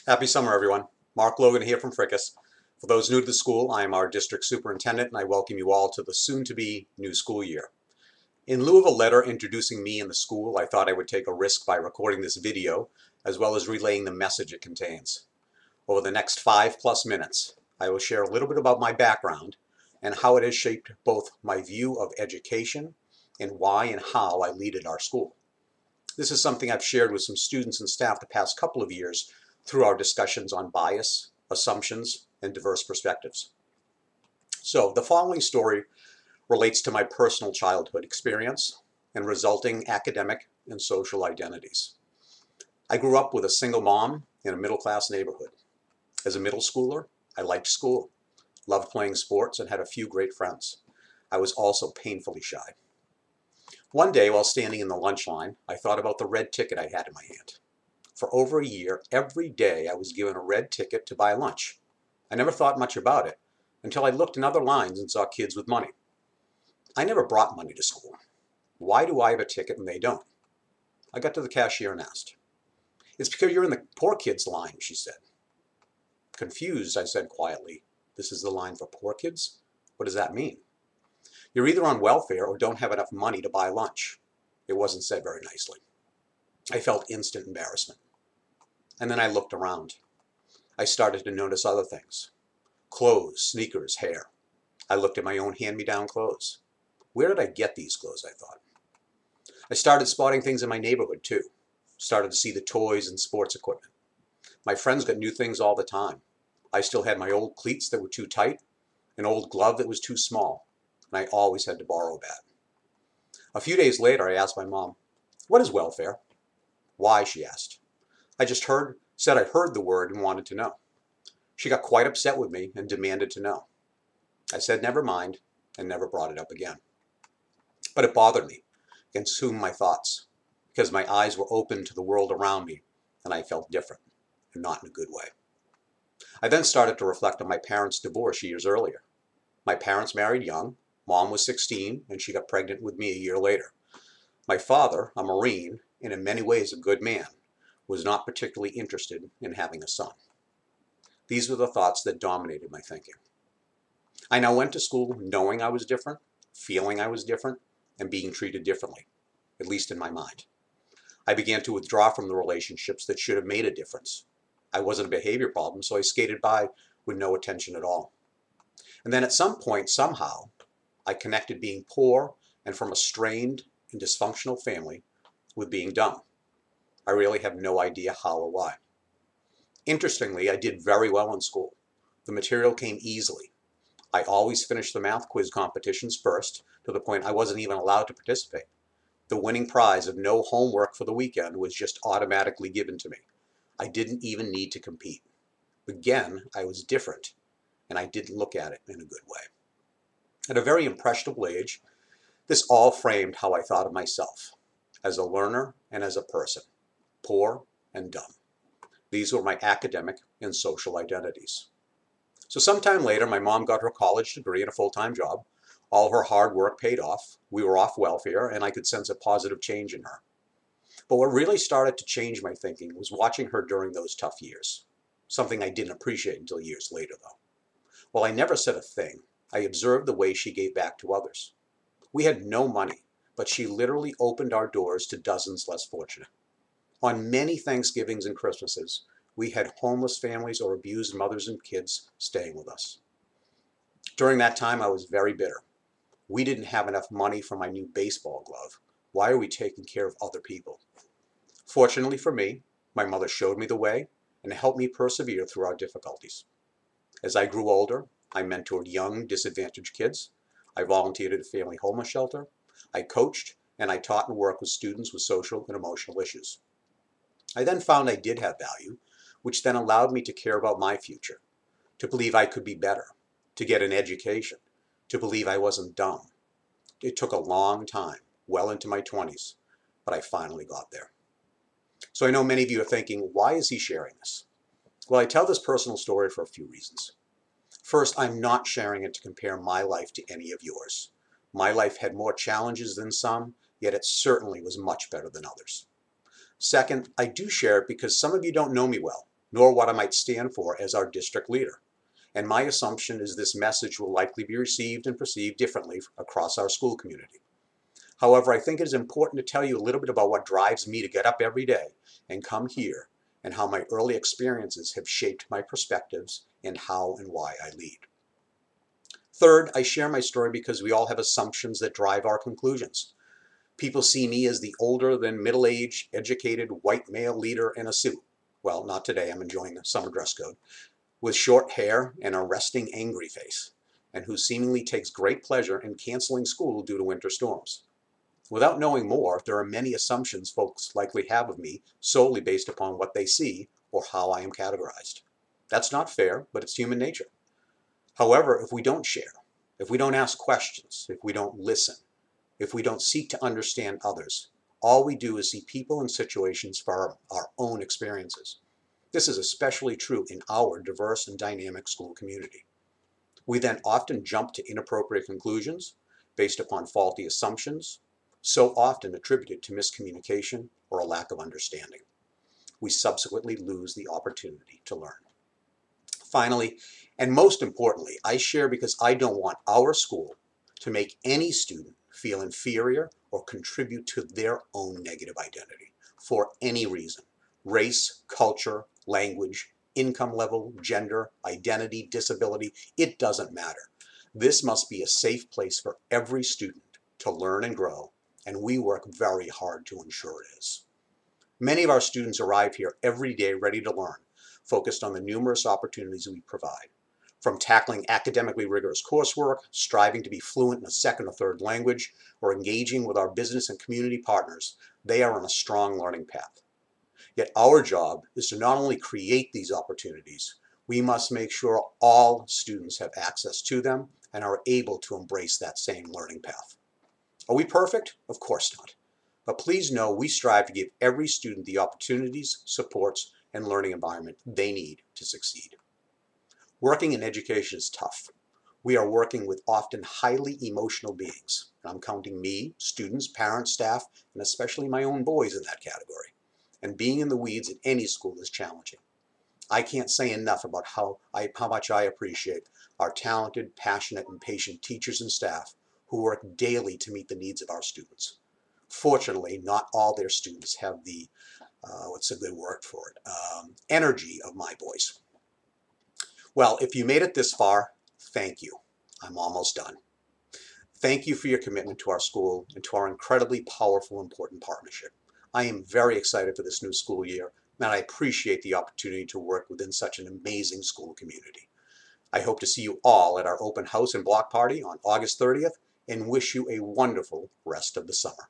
Happy summer, everyone. Mark Logan here from FRCS. For those new to the school, I am our district superintendent, and I welcome you all to the soon-to-be new school year. In lieu of a letter introducing me and the school, I thought I would take a risk by recording this video, as well as relaying the message it contains. Over the next 5+ minutes, I will share a little bit about my background and how it has shaped both my view of education and why and how I lead at our school. This is something I've shared with some students and staff the past couple of years through our discussions on bias, assumptions, and diverse perspectives. So the following story relates to my personal childhood experience and resulting academic and social identities. I grew up with a single mom in a middle-class neighborhood. As a middle schooler, I liked school, loved playing sports, and had a few great friends. I was also painfully shy. One day, while standing in the lunch line, I thought about the red ticket I had in my hand. For over a year, every day I was given a red ticket to buy lunch. I never thought much about it until I looked in other lines and saw kids with money. I never brought money to school. Why do I have a ticket and they don't? I got to the cashier and asked. "It's because you're in the poor kids line," she said. Confused, I said quietly, "This is the line for poor kids? What does that mean?" "You're either on welfare or don't have enough money to buy lunch." It wasn't said very nicely. I felt instant embarrassment. And then I looked around. I started to notice other things. Clothes, sneakers, hair. I looked at my own hand-me-down clothes. Where did I get these clothes, I thought. I started spotting things in my neighborhood too. Started to see the toys and sports equipment. My friends got new things all the time. I still had my old cleats that were too tight, an old glove that was too small, and I always had to borrow a bat. A few days later, I asked my mom, "What is welfare?" "Why?" she asked. I just said I heard the word and wanted to know. She got quite upset with me and demanded to know. I said never mind and never brought it up again. But it bothered me, consumed my thoughts, because my eyes were open to the world around me and I felt different, and not in a good way. I then started to reflect on my parents' divorce years earlier. My parents married young. Mom was 16 and she got pregnant with me a year later. My father, a Marine, and in many ways a good man, was not particularly interested in having a son. These were the thoughts that dominated my thinking. I now went to school knowing I was different, feeling I was different, and being treated differently, at least in my mind. I began to withdraw from the relationships that should have made a difference. I wasn't a behavior problem, so I skated by with no attention at all. And then at some point, somehow, I connected being poor and from a strained and dysfunctional family with being dumb. I really have no idea how or why. Interestingly, I did very well in school. The material came easily. I always finished the math quiz competitions first, to the point I wasn't even allowed to participate. The winning prize of no homework for the weekend was just automatically given to me. I didn't even need to compete. Again, I was different, and I didn't look at it in a good way. At a very impressionable age, this all framed how I thought of myself, as a learner and as a person, poor and dumb. These were my academic and social identities. So sometime later, my mom got her college degree and a full-time job. All her hard work paid off. We were off welfare, and I could sense a positive change in her. But what really started to change my thinking was watching her during those tough years, something I didn't appreciate until years later, though. While I never said a thing, I observed the way she gave back to others. We had no money, but she literally opened our doors to dozens less fortunate. On many Thanksgivings and Christmases, we had homeless families or abused mothers and kids staying with us. During that time, I was very bitter. We didn't have enough money for my new baseball glove. Why are we taking care of other people? Fortunately for me, my mother showed me the way and helped me persevere through our difficulties. As I grew older, I mentored young, disadvantaged kids. I volunteered at a family homeless shelter. I coached, and I taught and worked with students with social and emotional issues. I then found I did have value, which then allowed me to care about my future, to believe I could be better, to get an education, to believe I wasn't dumb. It took a long time, well into my 20s, but I finally got there. So I know many of you are thinking, why is he sharing this? Well, I tell this personal story for a few reasons. First, I'm not sharing it to compare my life to any of yours. My life had more challenges than some, yet it certainly was much better than others. Second, I do share it because some of you don't know me well. nor what I might stand for as our district leader. And my assumption is this message will likely be received and perceived differently across our school community. However, I think it is important to tell you a little bit about what drives me to get up every day and come here, and how my early experiences have shaped my perspectives and how and why I lead. Third, I share my story because we all have assumptions that drive our conclusions. People see me as the older than middle-aged, educated, white male leader in a suit. Well, not today, I'm enjoying the summer dress code. With short hair and a resting angry face, and who seemingly takes great pleasure in canceling school due to winter storms. Without knowing more, there are many assumptions folks likely have of me solely based upon what they see or how I am categorized. That's not fair, but it's human nature. However, if we don't share, if we don't ask questions, if we don't listen, if we don't seek to understand others, all we do is see people and situations for our own experiences. This is especially true in our diverse and dynamic school community. We then often jump to inappropriate conclusions based upon faulty assumptions, so often attributed to miscommunication or a lack of understanding. We subsequently lose the opportunity to learn. Finally, and most importantly, I share because I don't want our school to make any student feel inferior or contribute to their own negative identity for any reason: race, culture, language, income level, gender, identity, disability. It doesn't matter. This must be a safe place for every student to learn and grow, and we work very hard to ensure it is. Many of our students arrive here every day ready to learn, focused on the numerous opportunities we provide. From tackling academically rigorous coursework, striving to be fluent in a second or third language, or engaging with our business and community partners, they are on a strong learning path. Yet our job is to not only create these opportunities, we must make sure all students have access to them and are able to embrace that same learning path. Are we perfect? Of course not. But please know we strive to give every student the opportunities, supports, and learning environment they need to succeed. Working in education is tough. We are working with often highly emotional beings. I'm counting me, students, parents, staff, and especially my own boys in that category. And being in the weeds at any school is challenging. I can't say enough about how much I appreciate our talented, passionate, and patient teachers and staff who work daily to meet the needs of our students. Fortunately, not all their students have the, what's a good word for it, energy of my boys. Well, if you made it this far, thank you. I'm almost done. Thank you for your commitment to our school and to our incredibly powerful, important partnership. I am very excited for this new school year, and I appreciate the opportunity to work within such an amazing school community. I hope to see you all at our open house and block party on August 30th and wish you a wonderful rest of the summer.